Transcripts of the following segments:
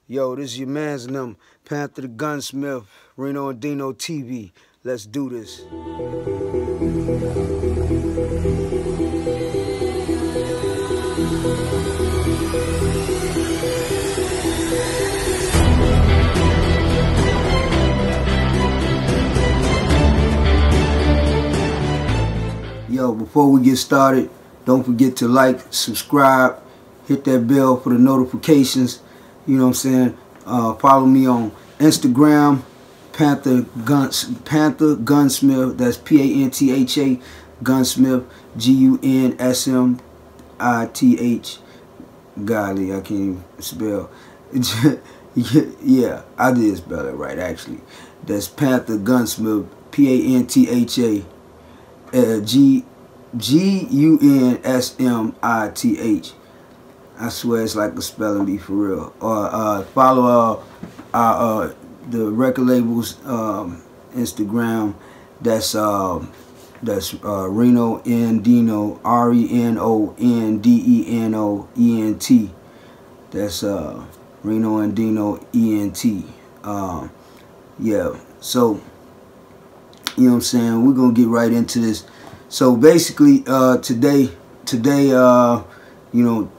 Yo, this is your man's and them, Pantha Tha Gunsmith, Reno and Deno TV. Let's do this. Yo, before we get started, don't forget to like, subscribe, hit that bell for the notifications. You know what I'm saying? Follow me on Instagram, Pantha Gunsmith. That's Pantha Gunsmith, Gunsmith. Golly, I can't even spell. Yeah, I did spell it right actually. That's Pantha Gunsmith, Pantha Gunsmith. I swear it's like a spelling bee for real. Or follow the record label's Instagram. That's Reno and Deno, RENONDENOENT. That's Reno and Deno ENT. Yeah. So you know what I'm saying? We're gonna get right into this. So basically, today, you know,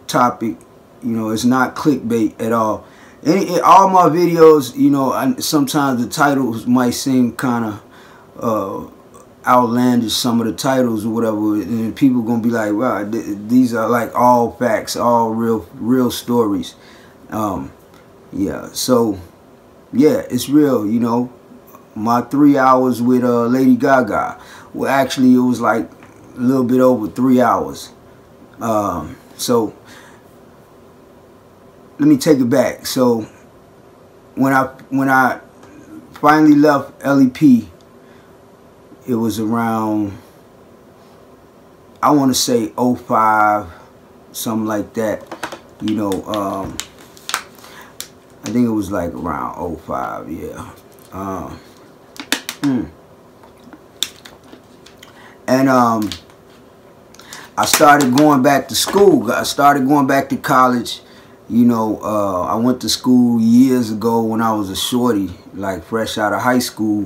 topic, you know, it's not clickbait at all. All my videos, you know, sometimes the titles might seem kind of outlandish, some of the titles or whatever, and people gonna be like, wow, these are like all facts, all real stories. Yeah, so yeah, it's real, you know. My 3 hours with Lady Gaga, well, actually it was like a little bit over 3 hours. So let me take it back. So when I finally left LEP, it was around, I want to say 05, something like that. You know, I think it was like around 05, yeah. And I started going back to school. I started going back to college. You know, I went to school years ago when I was a shorty, like fresh out of high school,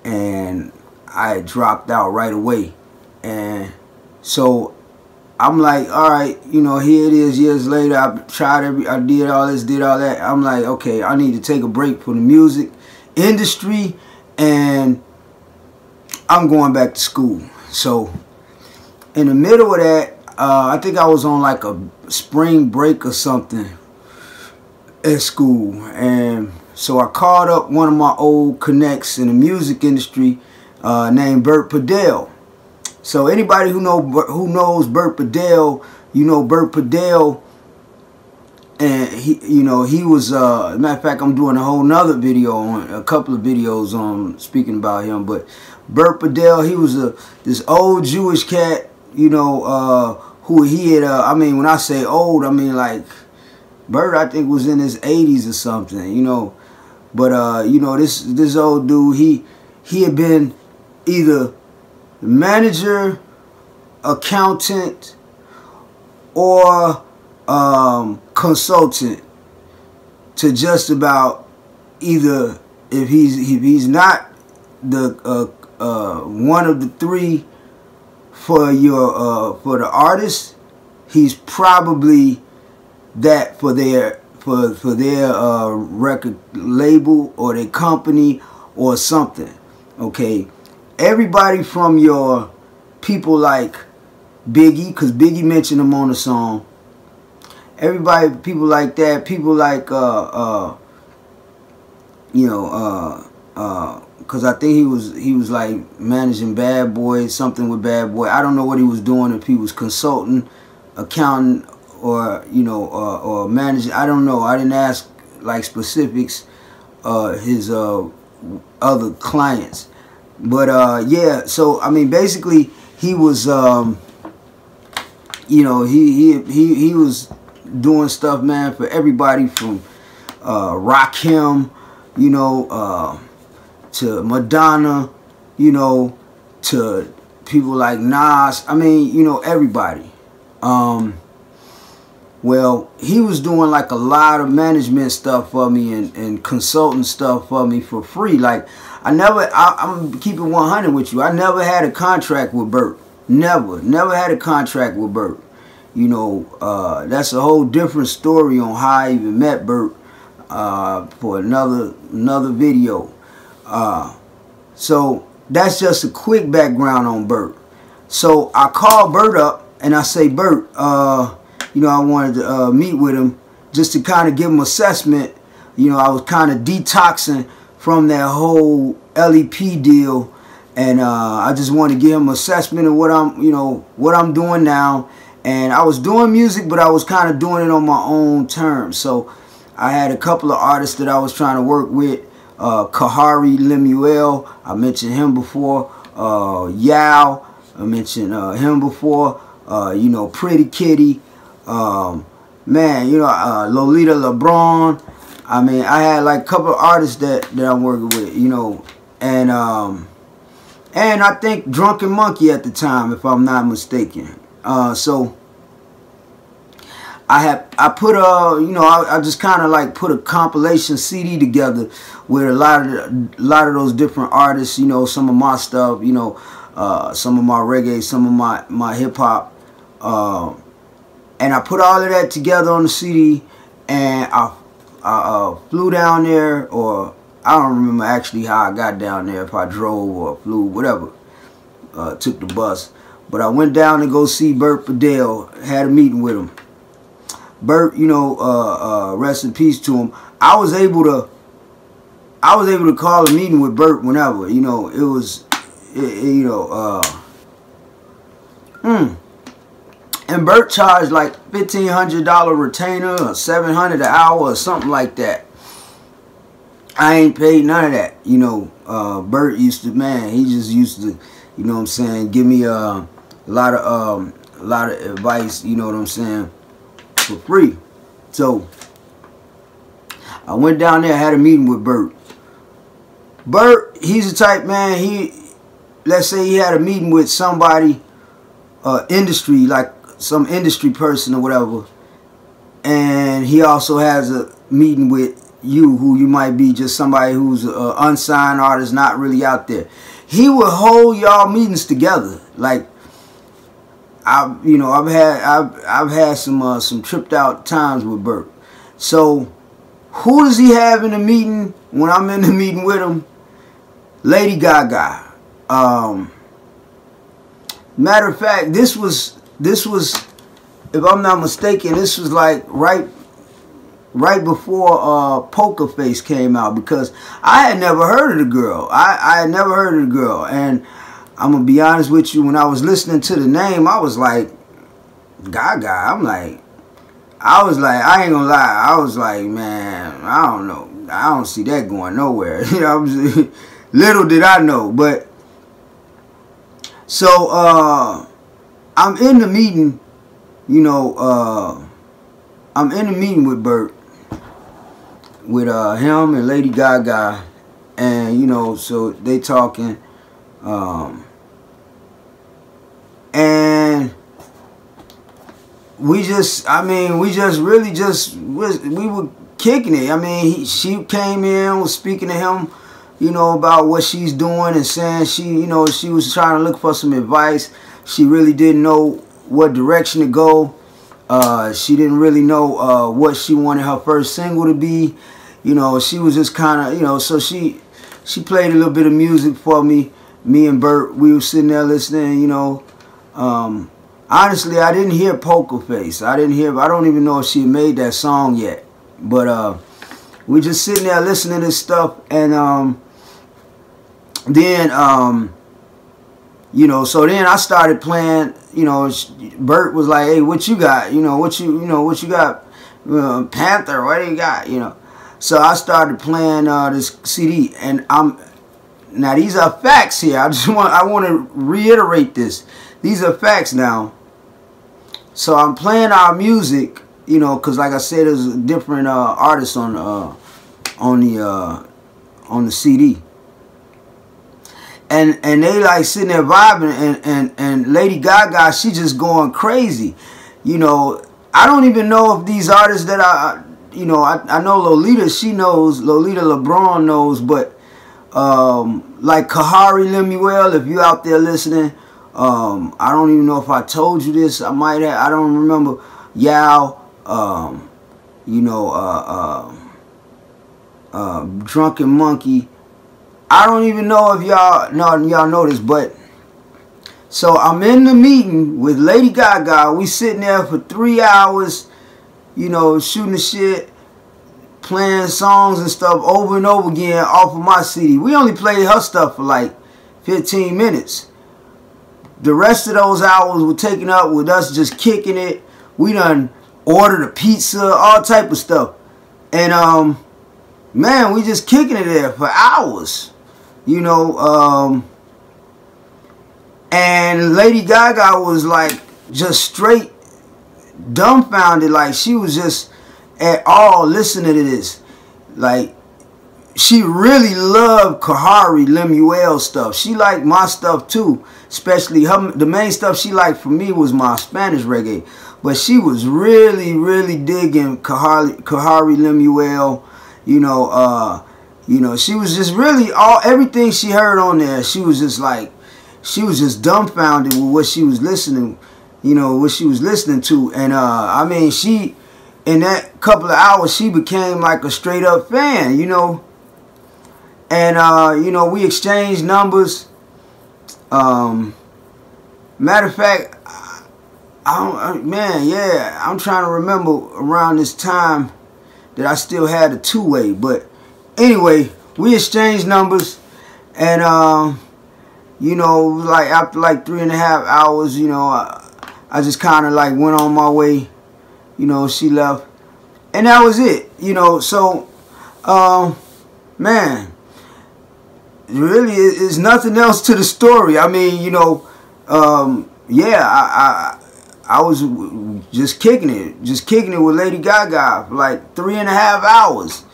and I dropped out right away. And so I'm like, all right, you know, here it is years later. I did all this, did all that. I'm like, okay, I need to take a break from the music industry, and I'm going back to school. So in the middle of that, I think I was on like a spring break or something at school, and so I called up one of my old connects in the music industry named Bert Padell. So anybody who knows Bert Padell, you know Bert Padell, and he was matter of fact, I'm doing a whole nother video on a couple of videos on speaking about him. But Bert Padell, he was this old Jewish cat, you know, who he had, I mean, when I say old, I mean like Bert, I think, was in his 80s or something, you know. But you know, this old dude, he had been either manager, accountant, or consultant to just about either, if he's not the one of the three for the artist, he's probably that for their record label or their company or something. Okay, everybody from your people like Biggie, because Biggie mentioned him on the song. Everybody, people like that, people like you know, because I think he was like managing Bad Boy, something with Bad Boy. I don't know what he was doing, if he was consulting, accounting, or you know, or managing. I don't know. I didn't ask like specifics. His other clients, but yeah. So I mean, basically, he was you know, he was doing stuff, man, for everybody from Rakim, you know, to Madonna, you know, to people like Nas. I mean, you know, everybody. Well, he was doing like a lot of management stuff for me and consulting stuff for me for free. Like, I'm keeping 100 with you. I never had a contract with Bert. Never had a contract with Bert. You know, that's a whole different story on how I even met Bert for another video. So that's just a quick background on Bert. So I called Bert up and I say, Bert, you know, I wanted to meet with him just to kind of give him assessment. You know, I was kind of detoxing from that whole LEP deal, and I just wanted to give him assessment of what I'm doing now. And I was doing music, but I was kind of doing it on my own terms. So I had a couple of artists that I was trying to work with. Kahari Lemuel, I mentioned him before. Yao, I mentioned him before. You know, Pretty Kitty. Man, you know, Lolita LeBron. I mean, I had like a couple of artists that I'm working with, you know, and I think Drunken Monkey at the time, if I'm not mistaken. So I put you know, I just kind of like put a compilation CD together with a lot of those different artists, you know, some of my stuff, you know, some of my reggae, some of my hip hop, and I put all of that together on the CD, and I flew down there, or I don't remember actually how I got down there, if I drove or flew, whatever, took the bus. But I went down to go see Bert Padell, had a meeting with him. Bert, you know, rest in peace to him. I was able to call a meeting with Bert whenever, you know, it was, you know, and Bert charged like $1,500 retainer or $700 an hour or something like that. I ain't paid none of that, you know. Bert used to, man, he just used to, you know what I'm saying, give me a lot of advice, you know what I'm saying, for free. So I went down there, had a meeting with Bert. Bert, he's the type, man, let's say he had a meeting with somebody, industry, like some industry person or whatever, and he also has a meeting with you, who you might be just somebody who's an unsigned artist, not really out there. He would hold y'all meetings together. Like, I've had some tripped out times with Bert. So who does he have in the meeting when I'm in the meeting with him? Lady Gaga. Matter of fact, this was, if I'm not mistaken, this was like right before Poker Face came out, because I had never heard of the girl. I had never heard of the girl, and I'm gonna be honest with you, when I was listening to the name, I was like, Gaga. I ain't gonna lie, I was like, man, I don't know, I don't see that going nowhere. You know, little did I know. But so I'm in the meeting, you know, I'm in the meeting with Bert, with him and Lady Gaga, and you know, so they talking, and we were kicking it. I mean, she came in, was speaking to him, you know, about what she's doing, and saying you know, she was trying to look for some advice. She really didn't know what direction to go. She didn't really know what she wanted her first single to be. You know, she was just kind of, you know, so she played a little bit of music for me. Me and Bert, we were sitting there listening, you know. Honestly, I didn't hear Poker Face. I don't even know if she made that song yet. But we just sitting there listening to this stuff, and then you know, so then I started playing, you know, Bert was like, hey, what you got? You know, what you got? Panther, what do you got? You know. So I started playing this CD, and now these are facts here. I want to reiterate this. These are facts now. So I'm playing our music, you know, because like I said, there's different artists on the CD. And they like sitting there vibing, and Lady Gaga, she just going crazy. You know, I don't even know if these artists that you know, I know Lolita, she knows, Lolita LeBron knows, but like Kahari Lemuel, if you out there listening, I don't even know if I told you this. I might have. I don't remember. Yao, you know, Drunken Monkey. I don't even know if y'all know this, but so I'm in the meeting with Lady Gaga. We sitting there for 3 hours, you know, shooting the shit, playing songs and stuff over and over again off of my CD. We only played her stuff for like 15 minutes. The rest of those hours were taken up with us just kicking it. We done ordered a pizza, all type of stuff. And man, we just kicking it there for hours. You know, and Lady Gaga was like just straight dumbfounded. Like she was just at all listening to this. Like she really loved Kahari Lemuel stuff. She liked my stuff too. Especially the main stuff she liked for me was my Spanish reggae. But she was really, really digging Kahari Lemuel. You know, she was just really everything she heard on there. She was just like, she was just dumbfounded with what she was listening, you know, what she was listening to. And I mean, she, in that couple of hours, she became like a straight up fan, you know. And you know, we exchanged numbers. Matter of fact, man, yeah, I'm trying to remember around this time that I still had a two-way. But anyway, we exchanged numbers, and you know, like after like 3.5 hours, you know, I just kind of like went on my way. You know, she left, and that was it. You know, so man, really is nothing else to the story. I mean, you know, yeah, I was just kicking it with Lady Gaga for like 3.5 hours.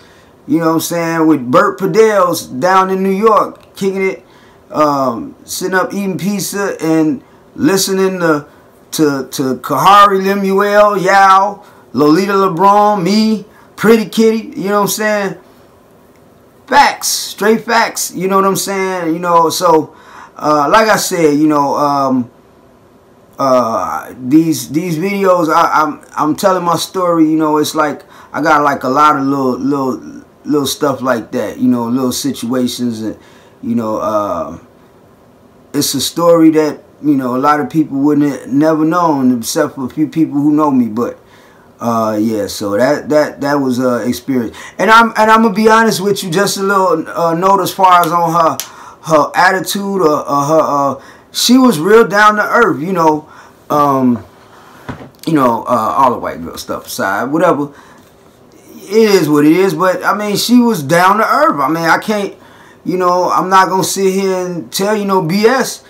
You know what I'm saying? With Bert Padell's down in New York, kicking it, sitting up eating pizza and listening to Kahari Lemuel, Yao, Lolita LeBron, me, Pretty Kitty. You know what I'm saying? Facts, straight facts. You know what I'm saying? You know, so like I said, you know, these videos, I'm telling my story. You know, it's like I got like a lot of little stuff like that. You know, little situations, and you know, it's a story that, you know, a lot of people wouldn't never known except for a few people who know me. But yeah, so that was experience. And I'm gonna be honest with you, just a little note as far as on her attitude, or her she was real down to earth, you know. You know, all the white girl stuff aside, whatever, it is what it is. But I mean, she was down to earth. I mean, I can't, you know, I'm not gonna sit here and tell you no BS.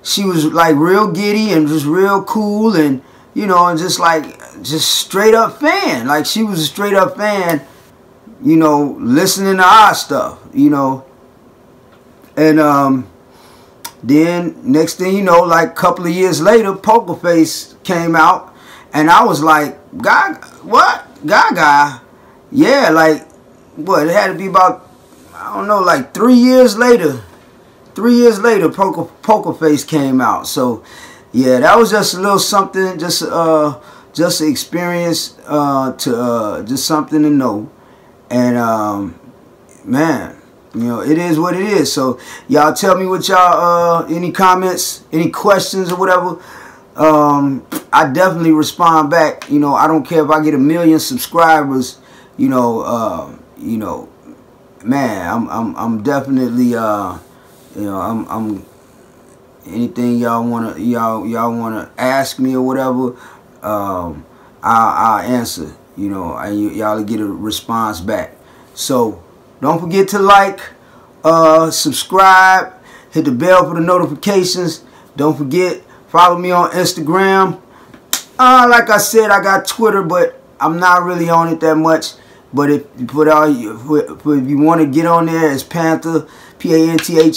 She was like real giddy and just real cool, and you know, and just straight up fan. Like she was a straight up fan, you know, listening to our stuff, you know. And then next thing you know, like a couple of years later, Poker Face came out, and I was like, Gaga, what? Gaga? Yeah, like what? It had to be about, I don't know, like 3 years later. 3 years later, Poker Face came out. So yeah, that was just a little something, just an experience, just something to know. And man, you know, it is what it is. So y'all tell me what y'all, any comments, any questions or whatever. I definitely respond back. You know, I don't care if I get 1 million subscribers. You know, man, I'm definitely, you know, I'm anything y'all wanna ask me or whatever, I'll answer. You know, and y'all get a response back. So don't forget to like, subscribe, hit the bell for the notifications. Don't forget, follow me on Instagram. Like I said, I got Twitter, but I'm not really on it that much. But if you want to get on there, it's Pantha, Pantha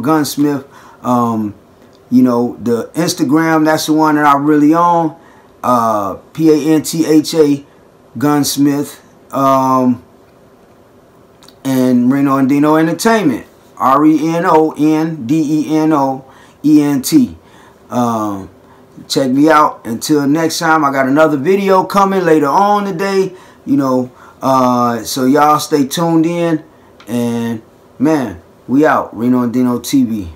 _Gunsmith. You know, the Instagram, that's the one that I really on. Pantha Gunsmith, and Reno and Deno Entertainment. RENONDENOENT. Check me out. Until next time, I got another video coming later on today. You know, so y'all stay tuned in. And man, we out. Reno and Deno TV.